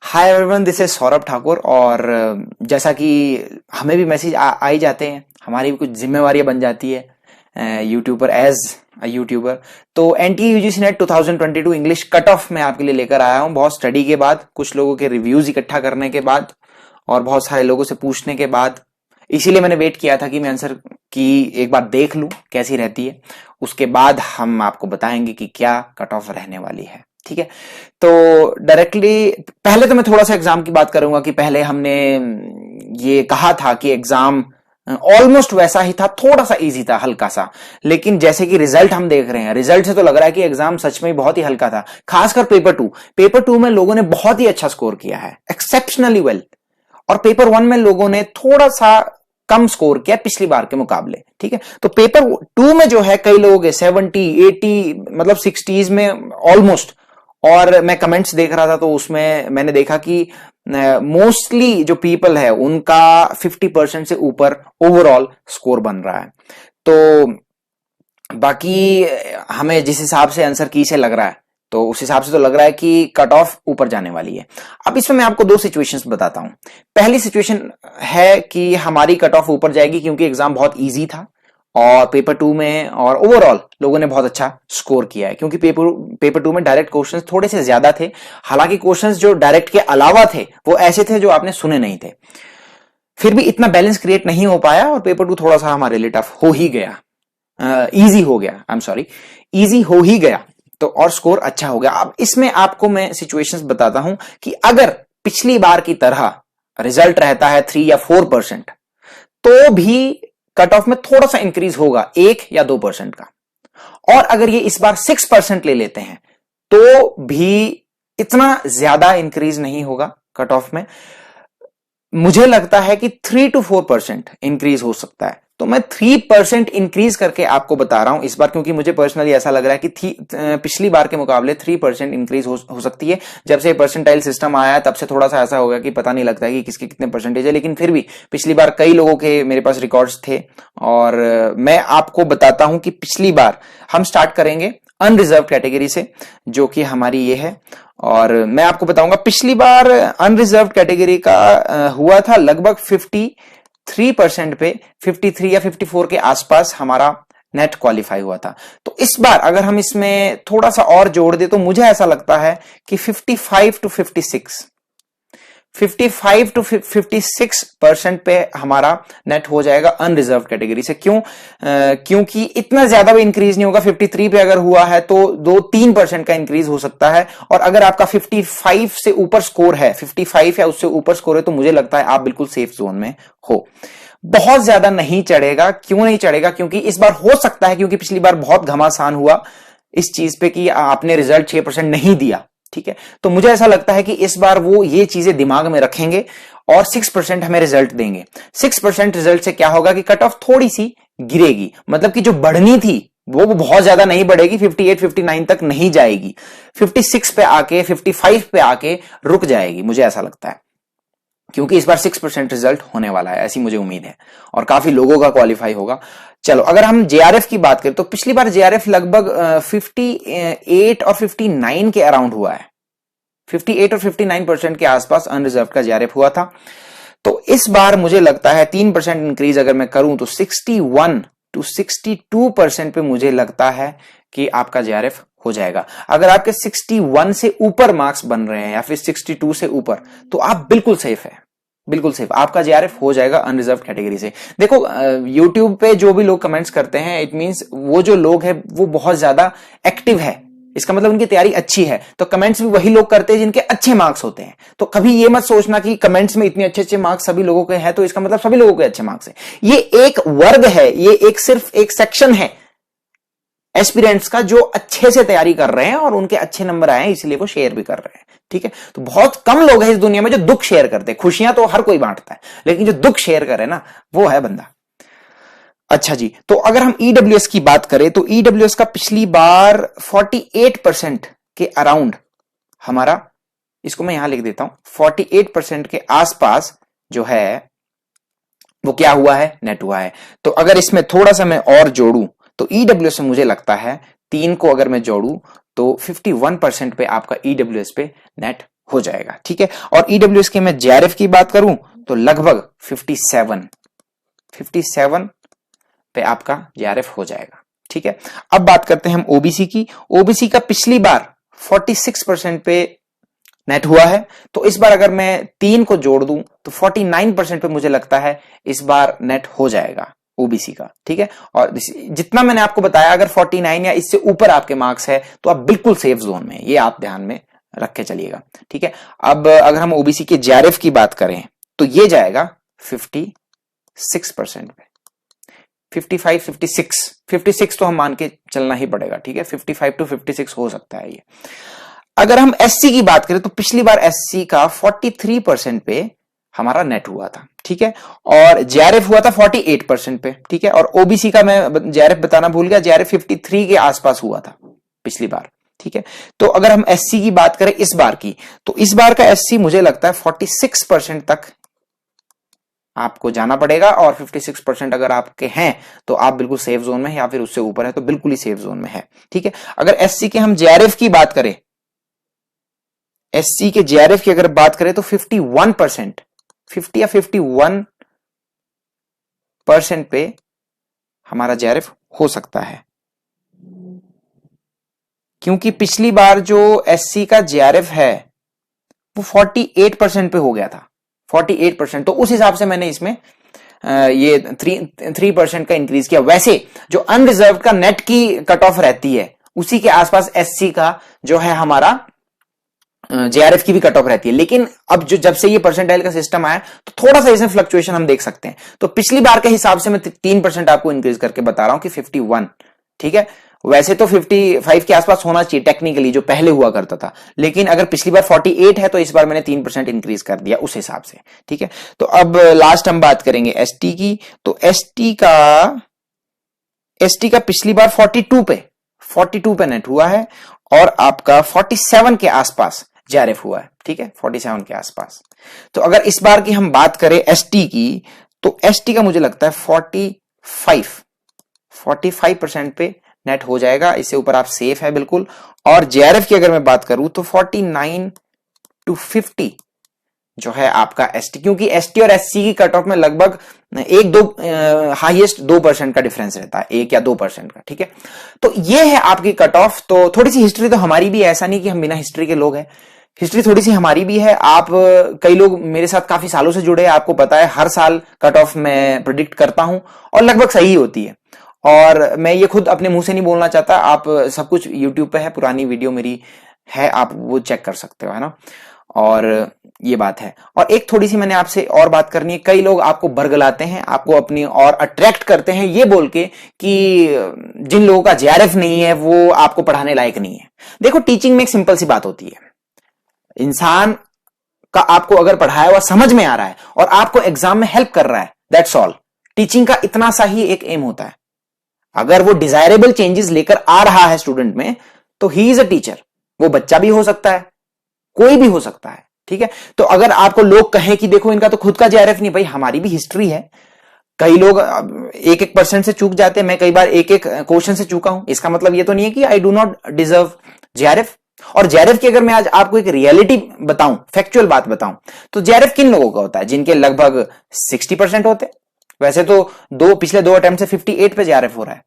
Hi everyone, this is Saurabh Thakur. और जैसा कि हमें भी मैसेज आ ही जाते हैं, हमारी भी कुछ जिम्मेवारियां बन जाती है यूट्यूबर एज अ यूट्यूबर। तो NTA UGC net 2022 English cut off मैं आपके लिए लेकर आया हूं, बहुत स्टडी के बाद, कुछ लोगों के रिव्यूज इकट्ठा करने के बाद और बहुत सारे लोगों से पूछने के बाद। इसीलिए मैंने वेट किया था कि मैं आंसर की एक बार देख लूं कैसी रहती है, उसके बाद हम आपको बताएंगे कि क्या कट ऑफ रहने वाली है। ठीक है, तो डायरेक्टली पहले तो मैं थोड़ा सा एग्जाम की बात करूंगा कि पहले हमने ये कहा था कि एग्जाम ऑलमोस्ट वैसा ही था, थोड़ा सा इजी था, हल्का सा। लेकिन जैसे कि रिजल्ट हम देख रहे हैं, रिजल्ट से तो लग रहा है कि एग्जाम सच में बहुत ही हल्का था। खासकर पेपर टू में लोगों ने बहुत ही अच्छा स्कोर किया है, एक्सेप्शनली वेल। और पेपर वन में लोगों ने थोड़ा सा कम स्कोर किया पिछली बार के मुकाबले। ठीक है, तो पेपर टू में जो है कई लोगों के 70, 80 मतलब 60s में ऑलमोस्ट। और मैं कमेंट्स देख रहा था तो उसमें मैंने देखा कि मोस्टली जो पीपल है उनका 50% से ऊपर ओवरऑल स्कोर बन रहा है। तो बाकी हमें जिस हिसाब से आंसर की से लग रहा है, तो उस हिसाब से तो लग रहा है कि कट ऑफ ऊपर जाने वाली है। अब इसमें मैं आपको दो सिचुएशंस बताता हूं। पहली सिचुएशन है कि हमारी कट ऑफ ऊपर जाएगी क्योंकि एग्जाम बहुत इजी था और पेपर टू में और ओवरऑल लोगों ने बहुत अच्छा स्कोर किया है, क्योंकि पेपर टू में डायरेक्ट क्वेश्चंस थोड़े से ज्यादा थे। हालांकि क्वेश्चंस जो डायरेक्ट के अलावा थे वो ऐसे थे जो आपने सुने नहीं थे। फिर भी इतना बैलेंस क्रिएट नहीं हो पाया और पेपर टू थोड़ा सा हमारे लिए टफ हो ही गया, इजी हो गया, आई एम सॉरी, इजी हो ही गया। तो और स्कोर अच्छा हो गया। अब इसमें आपको मैं सिचुएशंस बताता हूं कि अगर पिछली बार की तरह रिजल्ट रहता है 3 या 4%, तो भी कट ऑफ में थोड़ा सा इंक्रीज होगा, 1 या 2% का। और अगर ये इस बार 6% ले लेते हैं तो भी इतना ज्यादा इंक्रीज नहीं होगा कट ऑफ में। मुझे लगता है कि 3 to 4% इंक्रीज हो सकता है। तो मैं 3% इंक्रीज करके आपको बता रहा हूं इस बार, क्योंकि मुझे पर्सनली ऐसा लग रहा है कि पिछली बार के मुकाबले 3% इंक्रीज हो सकती है। जब से परसेंटाइल सिस्टम आया है तब से थोड़ा सा ऐसा हो गया कि पता नहीं लगता है कि किसके कितने परसेंटेज है। लेकिन फिर भी पिछली बार कई लोगों के मेरे पास रिकॉर्ड्स थे और मैं आपको बताता हूं कि पिछली बार हम स्टार्ट करेंगे अनरिजर्व कैटेगरी से, जो कि हमारी ये है। और मैं आपको बताऊंगा पिछली बार अनरिजर्व कैटेगरी का हुआ था लगभग 53% पे, 53 या 54 के आसपास हमारा नेट क्वालिफाई हुआ था। तो इस बार अगर हम इसमें थोड़ा सा और जोड़ दे तो मुझे ऐसा लगता है कि 55 to 56% पे हमारा नेट हो जाएगा अनरिजर्व कैटेगरी से। क्यों? क्योंकि इतना ज्यादा भी इंक्रीज नहीं होगा। 53 पे अगर हुआ है तो 2-3% का इंक्रीज हो सकता है। और अगर आपका 55 से ऊपर स्कोर है, 55 या उससे ऊपर स्कोर है, तो मुझे लगता है आप बिल्कुल सेफ जोन में हो। बहुत ज्यादा नहीं चढ़ेगा। क्यों नहीं चढ़ेगा? क्योंकि इस बार हो सकता है, क्योंकि पिछली बार बहुत घमासान हुआ इस चीज पे कि आपने रिजल्ट 6% नहीं दिया। ठीक है, तो मुझे ऐसा लगता है कि इस बार वो ये चीजें दिमाग में रखेंगे और 6% हमें रिजल्ट देंगे। 6% रिजल्ट से क्या होगा कि कट ऑफ थोड़ी सी गिरेगी, मतलब कि जो बढ़नी थी वो बहुत ज्यादा नहीं बढ़ेगी, 58, 59 तक नहीं जाएगी, 56 पे आके 55 पे आके रुक जाएगी। मुझे ऐसा लगता है क्योंकि इस बार 6% रिजल्ट होने वाला है, ऐसी मुझे उम्मीद है और काफी लोगों का क्वालिफाई होगा। चलो, अगर हम जेआरएफ की बात करें तो पिछली बार जेआरएफ लगभग 58 और 59 के अराउंड हुआ है। 58 और 59% के आसपास अनरिजर्व का जेआरएफ हुआ था। तो इस बार मुझे लगता है 3% इंक्रीज अगर मैं करूं तो 61 to 62% पे मुझे लगता है कि आपका जेआरएफ हो जाएगा। अगर आपके 61 से ऊपर मार्क्स बन रहे हैं या फिर 62 से ऊपर, तो आप बिल्कुल सेफ है, बिल्कुल सेफ, आपका जेआरएफ हो जाएगा अनरिजर्व कैटेगरी से। देखो, YouTube पे जो भी लोग कमेंट्स करते हैं, इट मींस वो जो लोग हैं वो बहुत ज्यादा एक्टिव है, इसका मतलब उनकी तैयारी अच्छी है। तो कमेंट्स भी वही लोग करते हैं जिनके अच्छे मार्क्स होते हैं। तो कभी ये मत सोचना कि कमेंट्स में इतने अच्छे अच्छे मार्क्स सभी लोगों के हैं तो इसका मतलब सभी लोगों के अच्छे मार्क्स हैं। ये एक वर्ग है, ये एक सिर्फ एक सेक्शन है एस्पिरेंट्स का जो अच्छे से तैयारी कर रहे हैं और उनके अच्छे नंबर आए हैं, इसलिए वो शेयर भी कर रहे हैं। ठीक है, तो बहुत कम लोग हैं इस दुनिया में जो दुख शेयर करते हैं। खुशियां तो हर कोई बांटता है, लेकिन जो दुख शेयर करे ना, वो है बंदा। अच्छा जी, तो अगर हम ईडब्ल्यूएस की बात करें तो ईडब्ल्यूएस का पिछली बार 48% के अराउंड हमारा, इसको मैं यहां लिख देता हूं, 48% के आसपास जो है वो क्या हुआ है, नेट हुआ है। तो अगर इसमें थोड़ा सा मैं और जोड़ूं तो ईडब्ल्यूएस में मुझे लगता है 3 को अगर मैं जोड़ूं तो 51% पे आपका ईडब्ल्यूएस पे नेट हो जाएगा, ठीक है। और ईडब्ल्यूएस की मैं जेआरएफ की बात करूं तो लगभग 57 पे आपका जेआरएफ हो जाएगा, ठीक है। अब बात करते हैं हम ओबीसी की। ओबीसी का पिछली बार 46% पे नेट हुआ है, तो इस बार अगर मैं 3 को जोड़ दूं तो 49% पे मुझे लगता है इस बार नेट हो जाएगा ओबीसी का, ठीक है। और जितना मैंने आपको बताया, अगर 49 या इससे ऊपर आपके मार्क्स है तो आप बिल्कुल सेफ जोन में, ये आप ध्यान में रख के चलिएगा, ठीक है। अब अगर हम ओबीसी के जेआरएफ की बात करें तो ये जाएगा 56% पे, 56 तो हम मान के चलना ही पड़ेगा, ठीक है। 55 to 56 हो सकता है ये। अगर हम एससी की बात करें तो पिछली बार एससी का 43% पे हमारा नेट हुआ था, ठीक है। और जेआरएफ हुआ था 48% पे, ठीक है। और ओबीसी का मैं जेआरएफ बताना भूल गया, जेआरएफ 53 के आसपास हुआ था पिछली बार, ठीक है। तो अगर हम एससी की बात करें इस बार की, तो इस बार का एससी मुझे लगता है 46% तक आपको जाना पड़ेगा। और 56% अगर आपके हैं तो आप बिल्कुल सेफ जोन में है, या फिर उससे ऊपर है तो बिल्कुल ही सेफ जोन में है, ठीक है। अगर एससी के हम जेआरएफ की बात करें, एससी के जेआरएफ की अगर बात करें तो 51%, 50 या 51% पे हमारा जेआरएफ हो सकता है, क्योंकि पिछली बार जो एससी का जेआरएफ है वो 48% पे हो गया था, 48%। तो उस हिसाब से मैंने इसमें ये 3% का इंक्रीज किया। वैसे जो अनरिजर्व का नेट की कट ऑफ रहती है उसी के आसपास एससी का जो है हमारा जेआरएफ की भी कट ऑफ रहती है। लेकिन अब जो जब से ये परसेंटाइल का सिस्टम आया तो थोड़ा सा इसमें फ्लक्चुएशन हम देख सकते हैं। तो पिछली बार के हिसाब से मैं 3% आपको इंक्रीज करके बता रहा हूं कि 51, ठीक है। वैसे तो 55 के आसपास होना चाहिए टेक्निकली, जो पहले हुआ करता था, लेकिन अगर पिछली बार 48 है तो इस बार मैंने 3% इंक्रीज कर दिया उस हिसाब से, ठीक है। तो अब लास्ट हम बात करेंगे एसटी की। तो एसटी का पिछली बार 42 पे नेट हुआ है और आपका 47 के आसपास जेआरएफ हुआ है, ठीक है, 47 के आसपास। तो अगर इस बार की हम बात करें एसटी की, तो एसटी का मुझे लगता है 45% पे नेट हो जाएगा, इससे ऊपर आप सेफ है बिल्कुल। और जेआरएफ की अगर मैं बात करूं तो 49 to 50 जो है आपका एसटी, क्योंकि एसटी और एससी की कट ऑफ में लगभग हाईएस्ट 2% का डिफरेंस रहता है, 1 या 2% का, ठीक है। तो ये है आपकी कट ऑफ। तो थोड़ी सी हिस्ट्री तो हमारी भी है, ऐसा नहीं कि हम बिना हिस्ट्री के लोग हैं, हिस्ट्री थोड़ी सी हमारी भी है। आप कई लोग मेरे साथ काफी सालों से जुड़े हैं, आपको पता है हर साल कट ऑफ मैं प्रिडिक्ट करता हूं और लगभग सही होती है। और मैं ये खुद अपने मुंह से नहीं बोलना चाहता, आप सब कुछ यूट्यूब पे है, पुरानी वीडियो मेरी है, आप वो चेक कर सकते हो, है ना। और ये बात है। और एक थोड़ी सी मैंने आपसे और बात करनी है, कई लोग आपको बरगलाते हैं, आपको अपनी और अट्रैक्ट करते हैं ये बोल के कि जिन लोगों का जेआरएफ नहीं है वो आपको पढ़ाने लायक नहीं है। देखो, टीचिंग में एक सिंपल सी बात होती है, इंसान का आपको अगर पढ़ाया हुआ समझ में आ रहा है और आपको एग्जाम में हेल्प कर रहा है, दैट्स ऑल। टीचिंग का इतना सा ही एक एम होता है। अगर वो डिजायरेबल चेंजेस लेकर आ रहा है स्टूडेंट में तो ही इज अ टीचर। वो बच्चा भी हो सकता है, कोई भी हो सकता है, ठीक है। तो अगर आपको लोग कहें कि देखो इनका तो खुद का जेआरएफ नहीं, भाई हमारी भी हिस्ट्री है। कई लोग 1% से चूक जाते हैं, मैं कई बार 1 क्वेश्चन से चूका हूं, इसका मतलब ये तो नहीं है कि I do not deserve JRF. और जेआरएफ की अगर मैं आज आपको एक रियलिटी बताऊं, फैक्चुअल बात बताऊं, तो जेआरएफ किन लोगों का होता है? जिनके लगभग 60% होते हैं। वैसे तो पिछले 2 अटेम्प्ट से 58 पे जेआरएफ हो रहा है,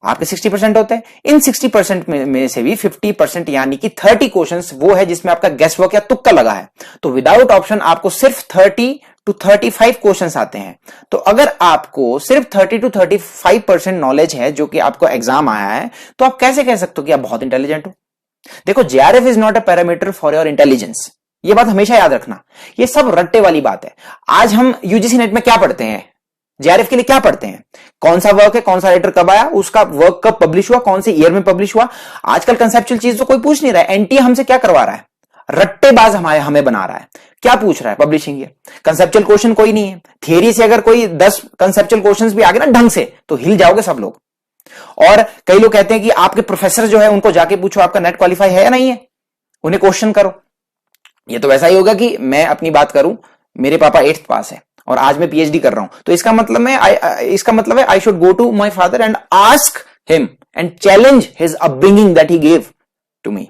आपके 60% होते हैं। इन 60% में से भी 50% यानी कि 30 क्वेश्चंस वो है जिसमें आपका गेस वर्क या तुक्का लगा है। तो विदाउट ऑप्शन आपको सिर्फ 30 to 35 क्वेश्चंस आते हैं। तो अगर आपको सिर्फ 30 to 35% नॉलेज है जो कि आपको एग्जाम आया है, तो आप कैसे कह सकते हो कि आप बहुत इंटेलिजेंट हो? देखो, JRF is not a parameter for your intelligence, ये बात हमेशा याद रखना। ये सब रट्टे वाली बात है। आज हम यूजीसी नेट में क्या पढ़ते हैं, जेआरएफ के लिए क्या पढ़ते हैं? कौन सा वर्क है, कौन सा लेटर कब आया, उसका वर्क कब पब्लिश हुआ, कौन से ईयर में पब्लिश हुआ। आजकल कंसेप्चुअल चीज तो कोई पूछ नहीं रहा है। एनटीए हमसे क्या करवा रहा है? रट्टेबाज हमें बना रहा है। क्या पूछ रहा है? Publishing year. कंसेप्चुअल क्वेश्चन कोई नहीं है। थियरी से अगर कोई 10 कंसेप्चुअल क्वेश्चंस भी आ गए ना ढंग से, तो हिल जाओगे सब लोग। और कई लोग कहते हैं कि आपके प्रोफेसर जो है उनको जाके पूछो आपका नेट क्वालिफाई है या नहीं है, उन्हें क्वेश्चन करो। ये तो वैसा ही होगा कि मैं अपनी बात करूं, मेरे पापा 8th पास है और आज मैं पीएचडी कर रहा हूं, तो इसका मतलब है I should go to my father and ask him and challenge his upbringing that he gave to me.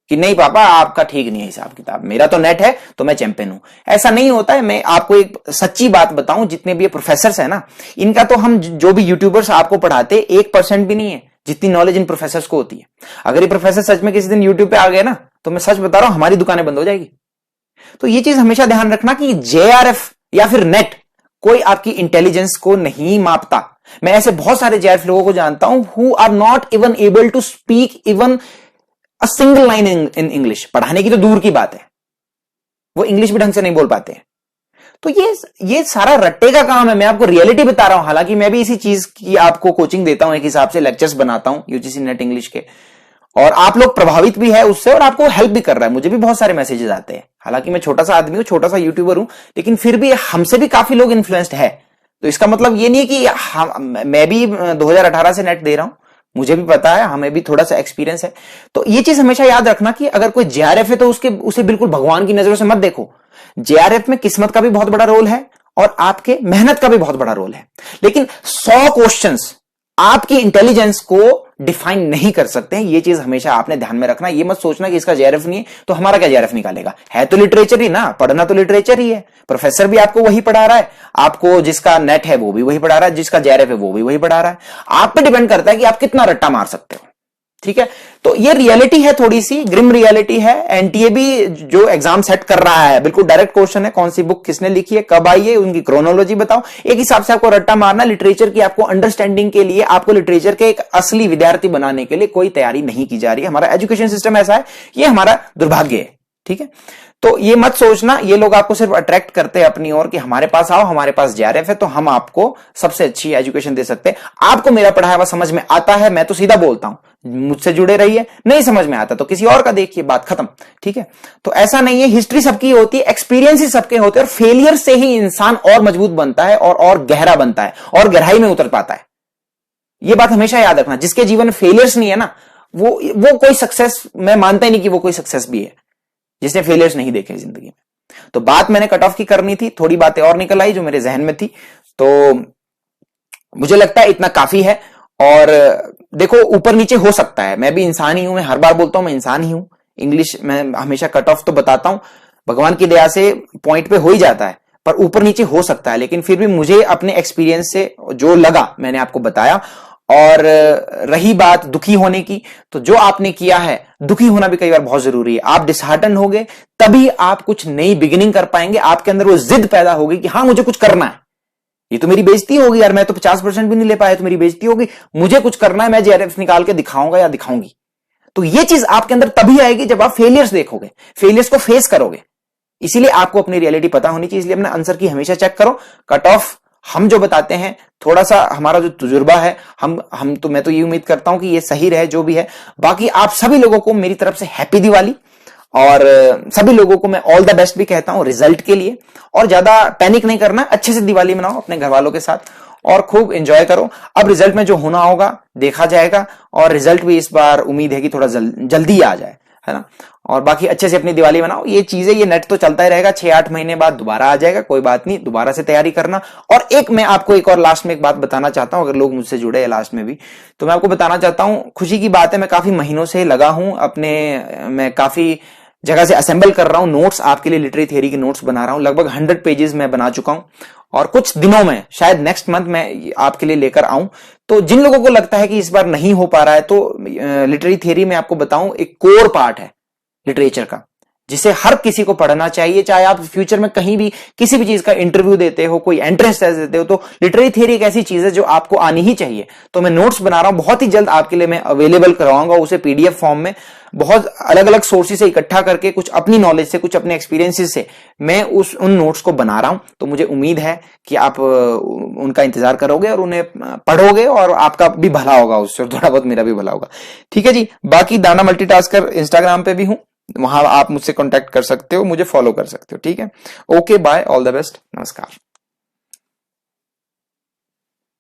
कि नहीं पापा आपका ठीक नहीं है हिसाब किताब, मेरा तो नेट है तो मैं चैंपियन हूं। ऐसा नहीं होता है। मैं आपको एक सच्ची बात बताऊं, जितने भी ये प्रोफेसर्स है ना, इनका तो हम जो भी यूट्यूबर्स आपको पढ़ाते 1% भी नहीं है जितनी नॉलेज इन प्रोफेसर्स को होती है। अगर ये प्रोफेसर सच में किसी दिन यूट्यूब पे आ गए ना, तो मैं सच बता रहा हूं हमारी दुकानें बंद हो जाएगी। तो ये चीज हमेशा ध्यान रखना कि जेआरएफ या फिर नेट कोई आपकी इंटेलिजेंस को नहीं मापता। मैं ऐसे बहुत सारे जेआरएफ लोगों को जानता हूं who are not even able to speak even a single line in English. पढ़ाने की तो दूर की बात है, वो इंग्लिश भी ढंग से नहीं बोल पाते हैं। तो ये सारा रट्टे का काम है। मैं आपको रियलिटी बता रहा हूं, हालांकि मैं भी इसी चीज की आपको कोचिंग देता हूं, एक हिसाब से लेक्चर्स बनाता हूं यूजीसी नेट इंग्लिश के, और आप लोग प्रभावित भी है उससे और आपको हेल्प भी कर रहा है। मुझे भी बहुत सारे मैसेजेस आते हैं, हालांकि मैं छोटा सा आदमी हूं, छोटा सा यूट्यूबर हूं, लेकिन फिर भी हमसे भी काफी लोग इन्फ्लुएंस्ड है। तो इसका मतलब ये नहीं है कि मैं भी 2018 से नेट दे रहा हूं, मुझे भी पता है, हमें भी थोड़ा सा एक्सपीरियंस है। तो ये चीज हमेशा याद रखना कि अगर कोई जेआरएफ है तो उसे बिल्कुल भगवान की नजरों से मत देखो। जेआरएफ में किस्मत का भी बहुत बड़ा रोल है और आपके मेहनत का भी बहुत बड़ा रोल है, लेकिन 100 क्वेश्चंस आपकी इंटेलिजेंस को डिफाइन नहीं कर सकते हैं। ये चीज हमेशा आपने ध्यान में रखना। ये मत सोचना कि इसका जेआरएफ नहीं है तो हमारा क्या जेआरएफ निकालेगा। है तो लिटरेचर ही ना, पढ़ना तो लिटरेचर ही है। प्रोफेसर भी आपको वही पढ़ा रहा है, आपको जिसका नेट है वो भी वही पढ़ा रहा है, जिसका जेआरएफ है वो भी वही पढ़ा रहा है। आप पे डिपेंड करता है कि आप कितना रट्टा मार सकते हो। ठीक है, तो ये रियलिटी है, थोड़ी सी ग्रिम रियलिटी है। एनटीए भी जो एग्जाम सेट कर रहा है, बिल्कुल डायरेक्ट क्वेश्चन है, कौन सी बुक किसने लिखी है, कब आई है, उनकी क्रोनोलॉजी बताओ। एक हिसाब से आपको रट्टा मारना। लिटरेचर की आपको अंडरस्टैंडिंग के लिए, आपको लिटरेचर के एक असली विद्यार्थी बनाने के लिए कोई तैयारी नहीं की जा रही है। हमारा एजुकेशन सिस्टम ऐसा है, ये हमारा दुर्भाग्य है। ठीक है, तो ये मत सोचना ये लोग आपको सिर्फ अट्रैक्ट करते हैं अपनी ओर कि हमारे पास आओ, हमारे पास जेआरएफ है तो हम आपको सबसे अच्छी एजुकेशन दे सकते हैं। आपको मेरा पढ़ाया हुआ समझ में आता है, मैं तो सीधा बोलता हूं, मुझसे जुड़े रहिए। नहीं समझ में आता तो किसी और का देखिए, बात खत्म। ठीक है, तो ऐसा नहीं है, हिस्ट्री सबकी होती है, एक्सपीरियंस ही सबके होते हैं, और फेलियर से ही इंसान और मजबूत बनता है और गहरा बनता है और गहराई में उतर पाता है। यह बात हमेशा याद रखना। जिसके जीवन में फेलियर्स नहीं है ना, वो कोई सक्सेस, मैं मानता ही नहीं कि वो कोई सक्सेस भी है, जिसने फेलियर्स नहीं देखे जिंदगी में। तो बात मैंने कट ऑफ की करनी थी, थोड़ी बातें और निकल आई जो मेरे जहन में थी, तो मुझे लगता है इतना काफी है। और देखो, ऊपर नीचे हो सकता है, मैं भी इंसान ही हूं, मैं हर बार बोलता हूं मैं इंसान ही हूं। इंग्लिश में हमेशा कट ऑफ तो बताता हूं, भगवान की दया से पॉइंट पे हो ही जाता है, पर ऊपर नीचे हो सकता है। लेकिन फिर भी मुझे अपने एक्सपीरियंस से जो लगा मैंने आपको बताया। और रही बात दुखी होने की, तो जो आपने किया है, दुखी होना भी कई बार बहुत जरूरी है। आप डिसहार्टन होगे तभी आप कुछ नई बिगिनिंग कर पाएंगे। आपके अंदर वो जिद पैदा होगी कि हाँ मुझे कुछ करना है, ये तो मेरी बेइज्जती होगी यार, मैं तो 50% भी नहीं ले पाया तो मेरी बेइज्जती होगी, मुझे कुछ करना है, मैं जेआरएफ निकाल के दिखाऊंगा या दिखाऊंगी। तो ये चीज आपके अंदर तभी आएगी जब आप फेलियर्स देखोगे, फेलियर्स को फेस करोगे। इसीलिए आपको अपनी रियलिटी पता होनी चाहिए। इसलिए अपने आंसर की हमेशा चेक करो। कट ऑफ हम जो बताते हैं, थोड़ा सा हमारा जो तजुर्बा है, हम तो मैं तो ये उम्मीद करता हूं कि ये सही रहे जो भी है। बाकी आप सभी लोगों को मेरी तरफ से हैप्पी दिवाली, और सभी लोगों को मैं ऑल द बेस्ट भी कहता हूं रिजल्ट के लिए। और ज्यादा पैनिक नहीं करना, अच्छे से दिवाली मनाओ अपने घर वालों के साथ और खूब एंजॉय करो। अब रिजल्ट में जो होना होगा देखा जाएगा, और रिजल्ट भी इस बार उम्मीद है कि थोड़ा जल्दी आ जाए, है ना। और बाकी अच्छे से अपनी दिवाली मनाओ। ये चीजें, ये नेट तो चलता ही रहेगा, 6-8 महीने बाद दोबारा आ जाएगा, कोई बात नहीं, दोबारा से तैयारी करना। और एक मैं आपको एक और लास्ट में एक बात बताना चाहता हूं, अगर लोग मुझसे जुड़े हैं लास्ट में भी, तो मैं आपको बताना चाहता हूं, खुशी की बात है, मैं काफी महीनों से लगा हूं मैं काफी जगह से असेंबल कर रहा हूं नोट्स आपके लिए, लिटरेरी थियरी के नोट्स बना रहा हूं। लगभग 100 पेजेस मैं बना चुका हूं, और कुछ दिनों में, शायद नेक्स्ट मंथ मैं आपके लिए लेकर आऊं। तो जिन लोगों को लगता है कि इस बार नहीं हो पा रहा है, तो लिटरेरी थियरी में आपको बताऊं एक कोर पार्ट है लिटरेचर का, जिसे हर किसी को पढ़ना चाहिए। चाहे आप फ्यूचर में कहीं भी किसी भी चीज का इंटरव्यू देते हो, कोई एंट्रेंस टेस्ट देते हो, तो लिटरेरी थियरी एक ऐसी चीज है जो आपको आनी ही चाहिए। तो मैं नोट्स बना रहा हूं, बहुत ही जल्द आपके लिए मैं अवेलेबल करवाऊंगा उसे पीडीएफ फॉर्म में, बहुत अलग अलग सोर्सेज से इकट्ठा करके, कुछ अपनी नॉलेज से, कुछ अपने एक्सपीरियंसेस से मैं उन नोट्स को बना रहा हूं। तो मुझे उम्मीद है कि आप उनका इंतजार करोगे और उन्हें पढ़ोगे, और आपका भी भला होगा उससे, और थोड़ा बहुत मेरा भी भला होगा। ठीक है जी। बाकी दाना मल्टीटास्कर इंस्टाग्राम पे भी हूं, वहां आप मुझसे कांटेक्ट कर सकते हो, मुझे फॉलो कर सकते हो। ठीक है, okay, bye, all the best, नमस्कार।